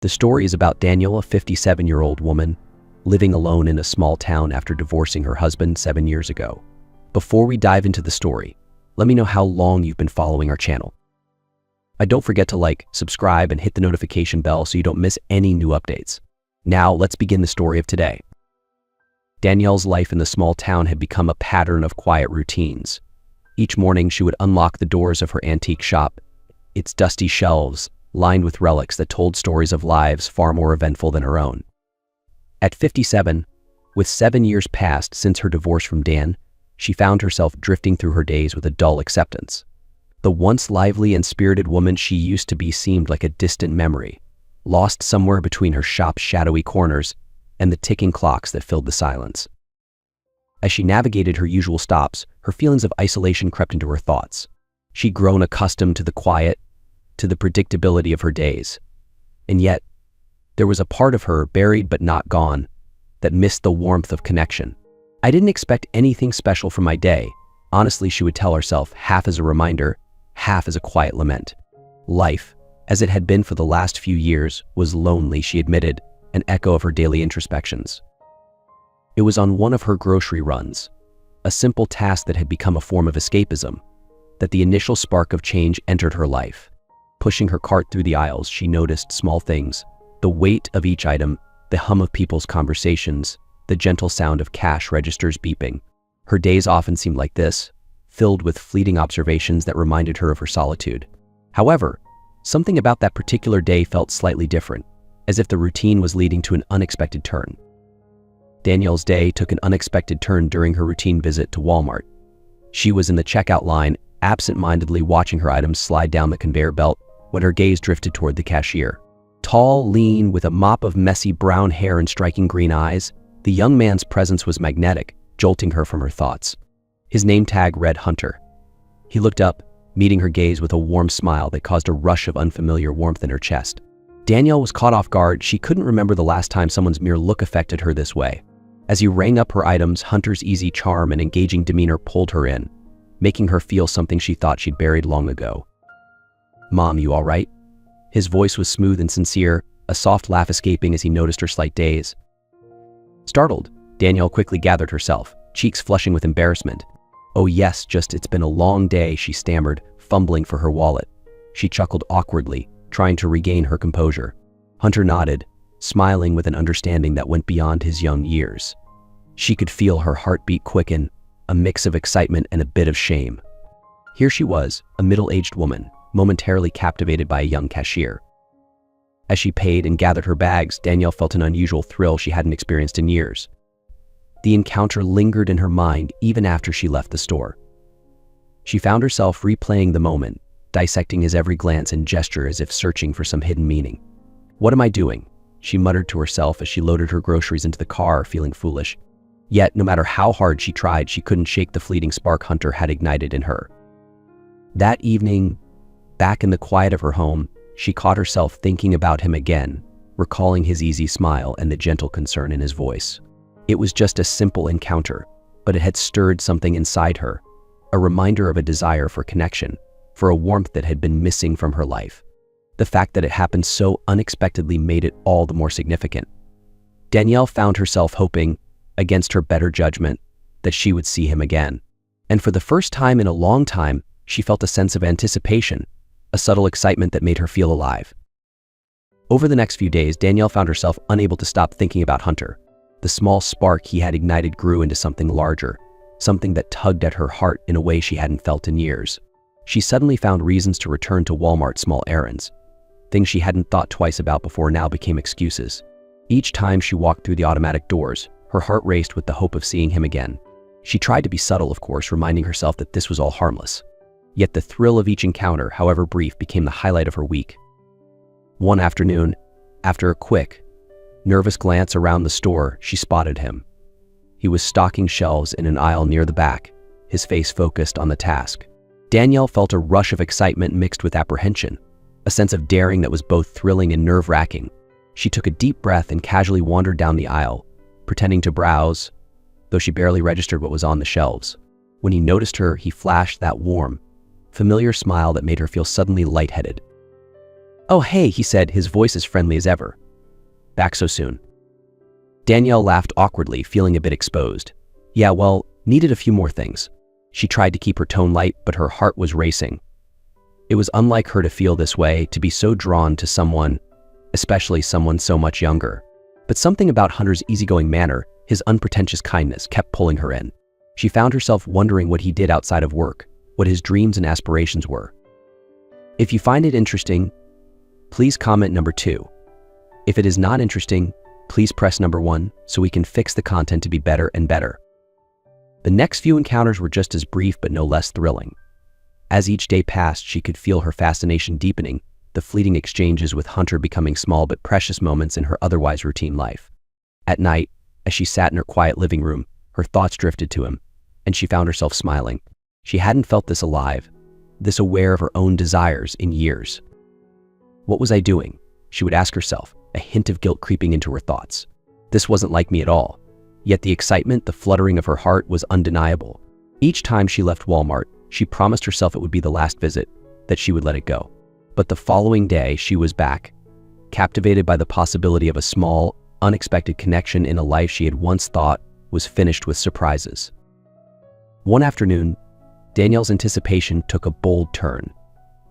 The story is about Daniel, a 57-year-old woman living alone in a small town after divorcing her husband 7 years ago. Before we dive into the story, let me know how long you've been following our channel. Don't forget to like, subscribe, and hit the notification bell so you don't miss any new updates. Now, let's begin the story of today. Danielle's life in the small town had become a pattern of quiet routines. Each morning, she would unlock the doors of her antique shop, its dusty shelves lined with relics that told stories of lives far more eventful than her own. At 57, with 7 years past since her divorce from Dan, she found herself drifting through her days with a dull acceptance. The once lively and spirited woman she used to be seemed like a distant memory, lost somewhere between her shop's shadowy corners and the ticking clocks that filled the silence. As she navigated her usual stops, her feelings of isolation crept into her thoughts. She'd grown accustomed to the quiet, to the predictability of her days. And yet, there was a part of her, buried but not gone, that missed the warmth of connection. "I didn't expect anything special from my day," honestly she would tell herself, half as a reminder, half as a quiet lament. Life, as it had been for the last few years, was lonely, she admitted, an echo of her daily introspections. It was on one of her grocery runs, a simple task that had become a form of escapism, that the initial spark of change entered her life. Pushing her cart through the aisles, she noticed small things, the weight of each item, the hum of people's conversations, the gentle sound of cash registers beeping. Her days often seemed like this, filled with fleeting observations that reminded her of her solitude. However, something about that particular day felt slightly different, as if the routine was leading to an unexpected turn. Danielle's day took an unexpected turn during her routine visit to Walmart. She was in the checkout line, absent-mindedly watching her items slide down the conveyor belt when her gaze drifted toward the cashier. Tall, lean, with a mop of messy brown hair and striking green eyes, the young man's presence was magnetic, jolting her from her thoughts. His name tag read Hunter. He looked up, meeting her gaze with a warm smile that caused a rush of unfamiliar warmth in her chest. Danielle was caught off guard. She couldn't remember the last time someone's mere look affected her this way. As he rang up her items, Hunter's easy charm and engaging demeanor pulled her in, making her feel something she thought she'd buried long ago. "Mom, you all right?" His voice was smooth and sincere, a soft laugh escaping as he noticed her slight daze. Startled, Danielle quickly gathered herself, cheeks flushing with embarrassment. "Oh yes, it's been a long day," she stammered, fumbling for her wallet. She chuckled awkwardly, trying to regain her composure. Hunter nodded, smiling with an understanding that went beyond his young years. She could feel her heartbeat quicken, a mix of excitement and a bit of shame. Here she was, a middle-aged woman, momentarily captivated by a young cashier. As she paid and gathered her bags, Danielle felt an unusual thrill she hadn't experienced in years. The encounter lingered in her mind even after she left the store. She found herself replaying the moment, dissecting his every glance and gesture as if searching for some hidden meaning. "What am I doing?" she muttered to herself as she loaded her groceries into the car, feeling foolish. Yet, no matter how hard she tried, she couldn't shake the fleeting spark Hunter had ignited in her. That evening, back in the quiet of her home, she caught herself thinking about him again, recalling his easy smile and the gentle concern in his voice. It was just a simple encounter, but it had stirred something inside her, a reminder of a desire for connection, for a warmth that had been missing from her life. The fact that it happened so unexpectedly made it all the more significant. Danielle found herself hoping, against her better judgment, that she would see him again. And for the first time in a long time, she felt a sense of anticipation, a subtle excitement that made her feel alive. Over the next few days, Danielle found herself unable to stop thinking about Hunter. The small spark he had ignited grew into something larger, something that tugged at her heart in a way she hadn't felt in years. She suddenly found reasons to return to Walmart's small errands. Things she hadn't thought twice about before now became excuses. Each time she walked through the automatic doors, her heart raced with the hope of seeing him again. She tried to be subtle, of course, reminding herself that this was all harmless. Yet the thrill of each encounter, however brief, became the highlight of her week. One afternoon, after a quick, nervous glance around the store, she spotted him. He was stocking shelves in an aisle near the back, his face focused on the task. Danielle felt a rush of excitement mixed with apprehension, a sense of daring that was both thrilling and nerve-wracking. She took a deep breath and casually wandered down the aisle, pretending to browse, though she barely registered what was on the shelves. When he noticed her, he flashed that warm, familiar smile that made her feel suddenly lightheaded. "Oh, hey," he said, his voice as friendly as ever. "Back so soon?" Danielle laughed awkwardly, feeling a bit exposed. "Yeah, well, needed a few more things." She tried to keep her tone light, but her heart was racing. It was unlike her to feel this way, to be so drawn to someone, especially someone so much younger. But something about Hunter's easygoing manner, his unpretentious kindness, kept pulling her in. She found herself wondering what he did outside of work, what his dreams and aspirations were. If you find it interesting, please comment number 2. If it is not interesting, please press number 1 so we can fix the content to be better and better. The next few encounters were just as brief but no less thrilling. As each day passed, she could feel her fascination deepening, the fleeting exchanges with Hunter becoming small but precious moments in her otherwise routine life. At night, as she sat in her quiet living room, her thoughts drifted to him, and she found herself smiling. She hadn't felt this alive, this aware of her own desires in years. What was I doing? She would ask herself, a hint of guilt creeping into her thoughts. This wasn't like me at all. Yet the excitement, the fluttering of her heart was undeniable. Each time she left Walmart, she promised herself it would be the last visit, that she would let it go. But the following day, she was back, captivated by the possibility of a small, unexpected connection in a life she had once thought was finished with surprises. One afternoon, Danielle's anticipation took a bold turn.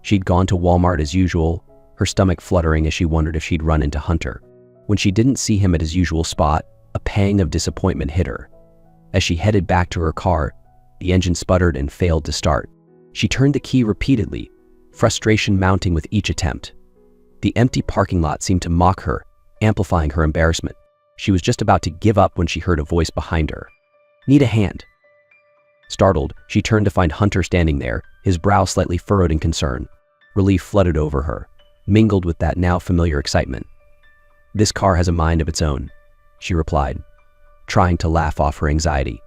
She'd gone to Walmart as usual, her stomach fluttering as she wondered if she'd run into Hunter. When she didn't see him at his usual spot, a pang of disappointment hit her. As she headed back to her car, the engine sputtered and failed to start. She turned the key repeatedly, frustration mounting with each attempt. The empty parking lot seemed to mock her, amplifying her embarrassment. She was just about to give up when she heard a voice behind her. "Need a hand?" Startled, she turned to find Hunter standing there, his brow slightly furrowed in concern. Relief flooded over her, mingled with that now familiar excitement. "This car has a mind of its own," she replied, trying to laugh off her anxiety.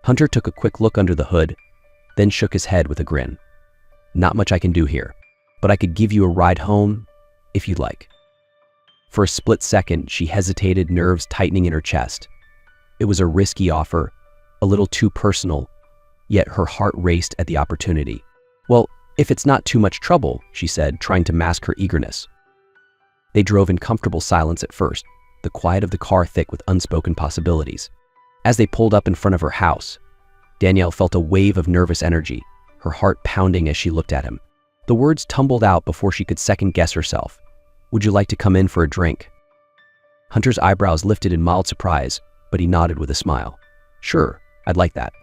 Hunter took a quick look under the hood, then shook his head with a grin. "Not much I can do here, but I could give you a ride home if you'd like." For a split second, she hesitated, nerves tightening in her chest. It was a risky offer, a little too personal, yet her heart raced at the opportunity. "Well, if it's not too much trouble," she said, trying to mask her eagerness. They drove in comfortable silence at first, the quiet of the car thick with unspoken possibilities. As they pulled up in front of her house, Danielle felt a wave of nervous energy, her heart pounding as she looked at him. The words tumbled out before she could second-guess herself. "Would you like to come in for a drink?" Hunter's eyebrows lifted in mild surprise, but he nodded with a smile. "Sure, I'd like that."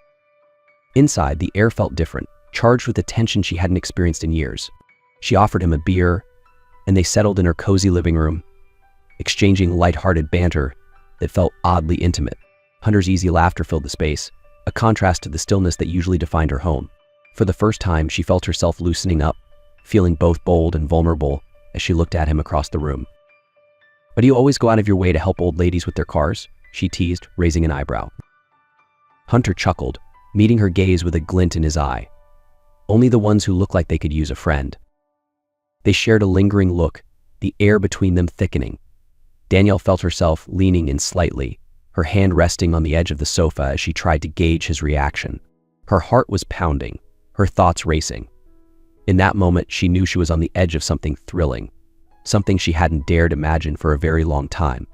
Inside, the air felt different, charged with a tension she hadn't experienced in years. She offered him a beer, and they settled in her cozy living room, exchanging light-hearted banter that felt oddly intimate. Hunter's easy laughter filled the space, a contrast to the stillness that usually defined her home. For the first time, she felt herself loosening up, feeling both bold and vulnerable as she looked at him across the room. "But do you always go out of your way to help old ladies with their cars?" she teased, raising an eyebrow. Hunter chuckled, meeting her gaze with a glint in his eye. "Only the ones who look like they could use a friend." They shared a lingering look, the air between them thickening. Danielle felt herself leaning in slightly, her hand resting on the edge of the sofa as she tried to gauge his reaction. Her heart was pounding, her thoughts racing. In that moment, she knew she was on the edge of something thrilling, something she hadn't dared imagine for a very long time.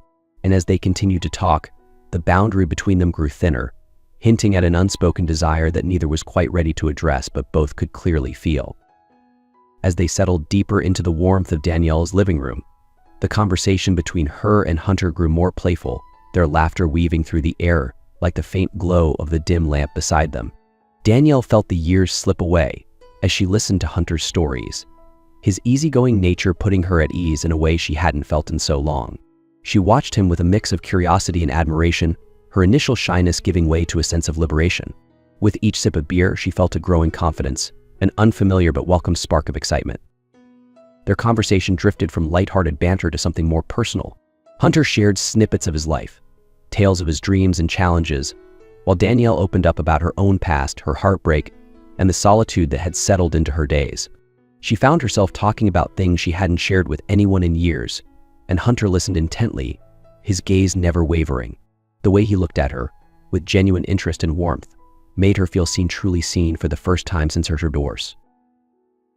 And as they continued to talk, the boundary between them grew thinner, hinting at an unspoken desire that neither was quite ready to address but both could clearly feel. As they settled deeper into the warmth of Danielle's living room, the conversation between her and Hunter grew more playful, their laughter weaving through the air like the faint glow of the dim lamp beside them. Danielle felt the years slip away as she listened to Hunter's stories, his easygoing nature putting her at ease in a way she hadn't felt in so long. She watched him with a mix of curiosity and admiration, her initial shyness giving way to a sense of liberation. With each sip of beer, she felt a growing confidence, an unfamiliar but welcome spark of excitement. Their conversation drifted from lighthearted banter to something more personal. Hunter shared snippets of his life, tales of his dreams and challenges, while Danielle opened up about her own past, her heartbreak, and the solitude that had settled into her days. She found herself talking about things she hadn't shared with anyone in years, and Hunter listened intently, his gaze never wavering. The way he looked at her, with genuine interest and warmth, made her feel truly seen for the first time since her divorce.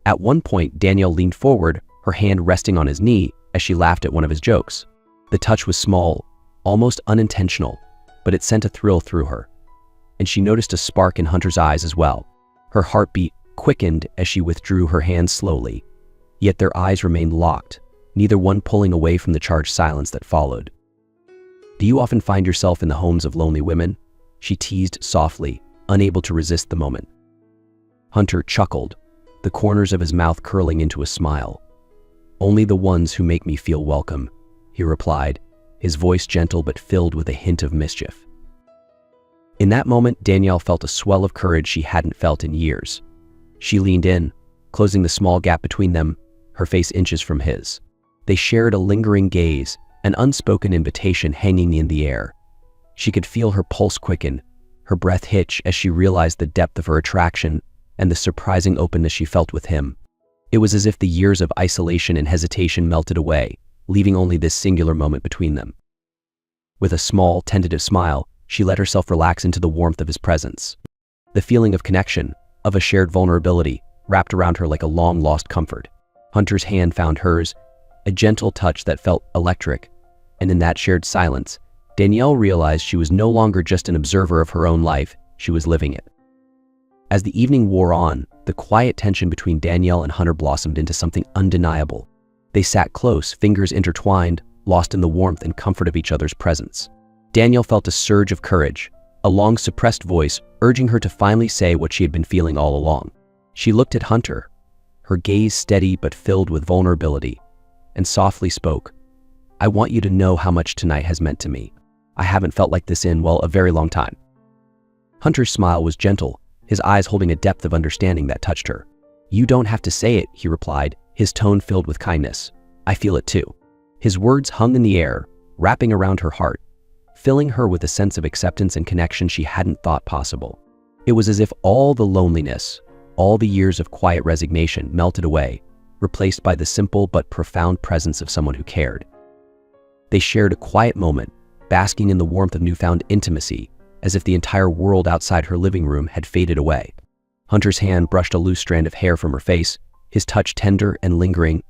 At one point, Danielle leaned forward, her hand resting on his knee as she laughed at one of his jokes. The touch was small, almost unintentional, but it sent a thrill through her. And she noticed a spark in Hunter's eyes as well. Her heartbeat quickened as she withdrew her hand slowly, yet their eyes remained locked, neither one pulling away from the charged silence that followed. "Do you often find yourself in the homes of lonely women?" she teased softly, unable to resist the moment. Hunter chuckled, the corners of his mouth curling into a smile. "Only the ones who make me feel welcome," he replied, his voice gentle but filled with a hint of mischief. In that moment, Danielle felt a swell of courage she hadn't felt in years. She leaned in, closing the small gap between them, her face inches from his. They shared a lingering gaze, an unspoken invitation hanging in the air. She could feel her pulse quicken, her breath hitch as she realized the depth of her attraction and the surprising openness she felt with him. It was as if the years of isolation and hesitation melted away, leaving only this singular moment between them. With a small, tentative smile, she let herself relax into the warmth of his presence. The feeling of connection, of a shared vulnerability, wrapped around her like a long-lost comfort. Hunter's hand found hers, a gentle touch that felt electric, and in that shared silence, Danielle realized she was no longer just an observer of her own life, she was living it. As the evening wore on, the quiet tension between Danielle and Hunter blossomed into something undeniable. They sat close, fingers intertwined, lost in the warmth and comfort of each other's presence. Danielle felt a surge of courage, a long-suppressed voice urging her to finally say what she had been feeling all along. She looked at Hunter, her gaze steady but filled with vulnerability, and softly spoke, "I want you to know how much tonight has meant to me. I haven't felt like this in, well, a very long time." Hunter's smile was gentle, his eyes holding a depth of understanding that touched her. "You don't have to say it," he replied, his tone filled with kindness. "I feel it too." His words hung in the air, wrapping around her heart, filling her with a sense of acceptance and connection she hadn't thought possible. It was as if all the loneliness, all the years of quiet resignation melted away, replaced by the simple but profound presence of someone who cared. They shared a quiet moment, basking in the warmth of newfound intimacy, as if the entire world outside her living room had faded away. Hunter's hand brushed a loose strand of hair from her face, his touch tender and lingering,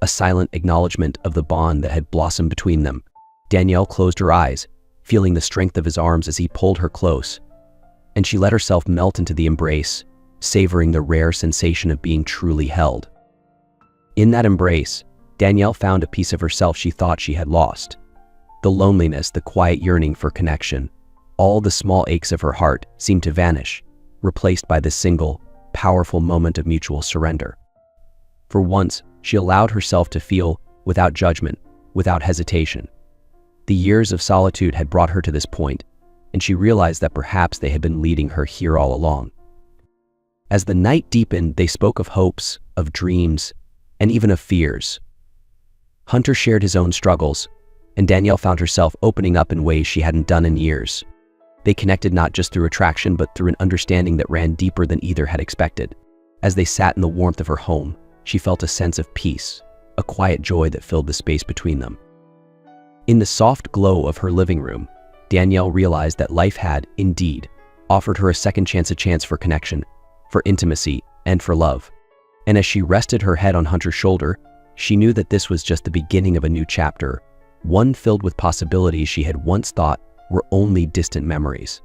a silent acknowledgement of the bond that had blossomed between them. Danielle closed her eyes, feeling the strength of his arms as he pulled her close, and she let herself melt into the embrace, savoring the rare sensation of being truly held. In that embrace, Danielle found a piece of herself she thought she had lost. The loneliness, the quiet yearning for connection, all the small aches of her heart seemed to vanish, replaced by this single, powerful moment of mutual surrender. For once, she allowed herself to feel, without judgment, without hesitation. The years of solitude had brought her to this point, and she realized that perhaps they had been leading her here all along. As the night deepened, they spoke of hopes, of dreams, and even of fears. Hunter shared his own struggles, and Danielle found herself opening up in ways she hadn't done in years. They connected not just through attraction, but through an understanding that ran deeper than either had expected. As they sat in the warmth of her home, she felt a sense of peace, a quiet joy that filled the space between them. In the soft glow of her living room, Danielle realized that life had, indeed, offered her a second chance, a chance for connection, for intimacy, and for love. And as she rested her head on Hunter's shoulder, she knew that this was just the beginning of a new chapter, one filled with possibilities she had once thought were only distant memories.